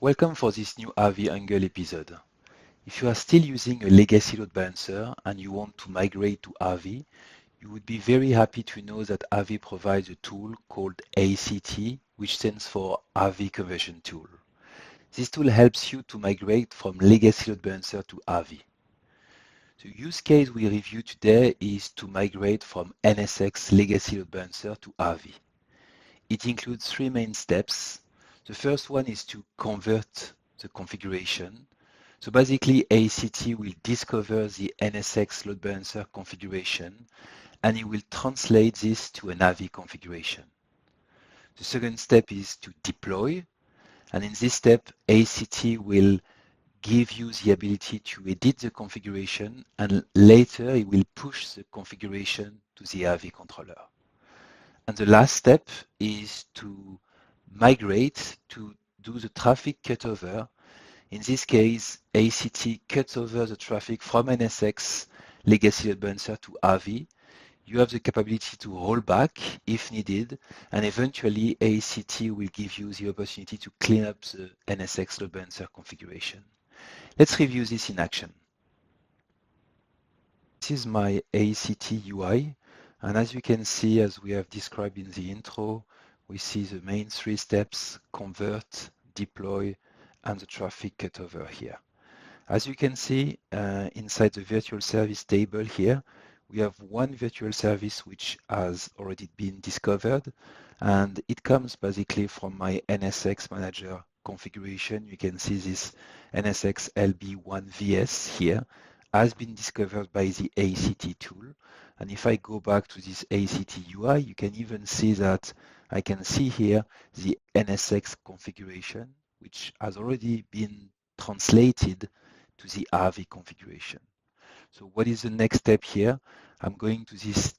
Welcome for this new Avi Angle episode. If you are still using a legacy load balancer and you want to migrate to Avi, you would be very happy to know that Avi provides a tool called ACT, which stands for Avi Conversion Tool. This tool helps you to migrate from legacy load balancer to Avi. The use case we review today is to migrate from NSX legacy load balancer to Avi. It includes three main steps. The first one is to convert the configuration. So basically, ACT will discover the NSX load balancer configuration, and it will translate this to an Avi configuration. The second step is to deploy, and in this step, ACT will give you the ability to edit the configuration, and later it will push the configuration to the Avi controller. And the last step is to migrate to do the traffic cutover. In this case, ACT cuts over the traffic from NSX legacy load balancer to Avi. You have the capability to roll back if needed, and eventually ACT will give you the opportunity to clean up the NSX load balancer configuration. Let's review this in action. This is my ACT UI. And as you can see, as we have described in the intro, we see the main three steps: convert, deploy, and the traffic cutover here. As you can see, inside the virtual service table here, we have one virtual service which has already been discovered, and it comes basically from my NSX manager configuration. You can see this NSX LB 1VS here has been discovered by the ACT tool. And if I go back to this ACT UI, you can even see that I can see here the NSX configuration, which has already been translated to the Avi configuration. So what is the next step here? I'm going to this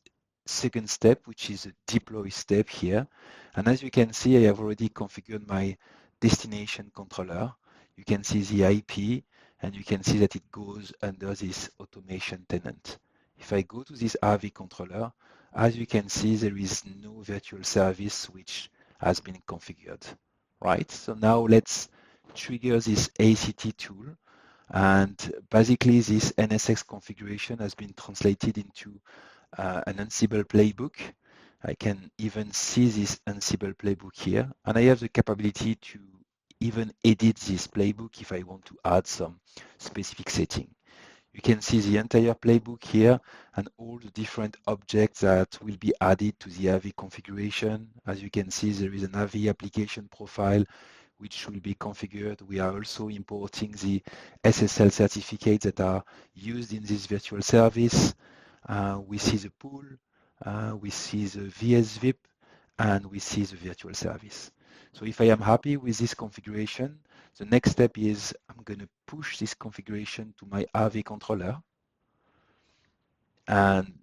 second step, which is a deploy step here. And as you can see, I have already configured my destination controller. You can see the IP, and you can see that it goes under this automation tenant. If I go to this Avi controller, as you can see, there is no virtual service which has been configured, right? So now let's trigger this ACT tool. And basically, this NSX configuration has been translated into an Ansible playbook. I can even see this Ansible playbook here. And I have the capability to even edit this playbook if I want to add some specific setting. You can see the entire playbook here and all the different objects that will be added to the Avi configuration. As you can see, there is an Avi application profile which will be configured. We are also importing the SSL certificates that are used in this virtual service. We see the pool, we see the VSVIP, and we see the virtual service. So if I am happy with this configuration, the next step is I'm going to push this configuration to my Avi controller. And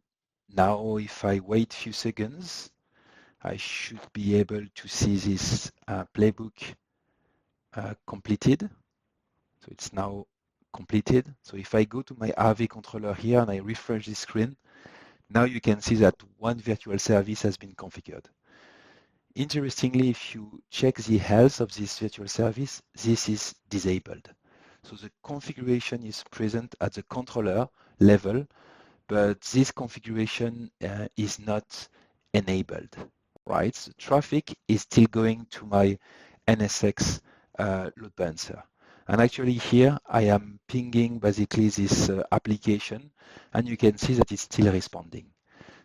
now if I wait a few seconds, I should be able to see this playbook completed. So it's now completed. So if I go to my Avi controller here and I refresh the screen, now you can see that one virtual service has been configured. Interestingly, if you check the health of this virtual service, this is disabled. So the configuration is present at the controller level, but this configuration is not enabled, right? So traffic is still going to my NSX load balancer. And actually here, I am pinging basically this application, and you can see that it's still responding.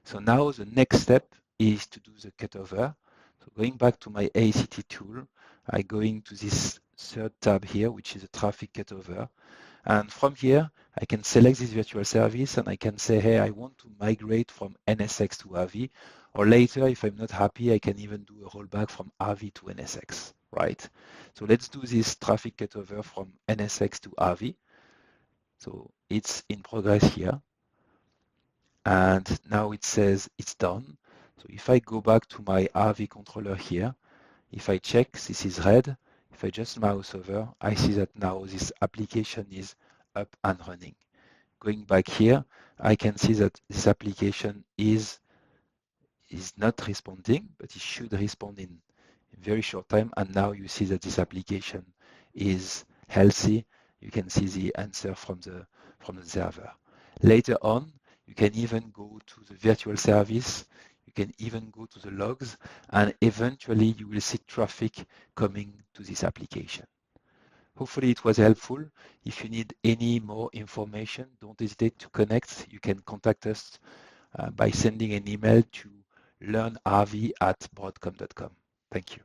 So now the next step is to do the cutover. So going back to my ACT tool, I go into this third tab here, which is a traffic cutover. And from here, I can select this virtual service and I can say, hey, I want to migrate from NSX to Avi. Or later, if I'm not happy, I can even do a rollback from Avi to NSX, right? So let's do this traffic cutover from NSX to Avi. So it's in progress here. And now it says it's done. So if I go back to my Avi controller here, if I check, this is red. If I just mouse over, I see that now this application is up and running. Going back here, I can see that this application is not responding, but it should respond in a very short time. And now you see that this application is healthy, you can see the answer from the server. Later on, you can even go to the virtual service, you can even go to the logs, and eventually you will see traffic coming to this application. Hopefully it was helpful. If you need any more information, don't hesitate to connect. You can contact us by sending an email to learnavi@broadcom.com. Thank you.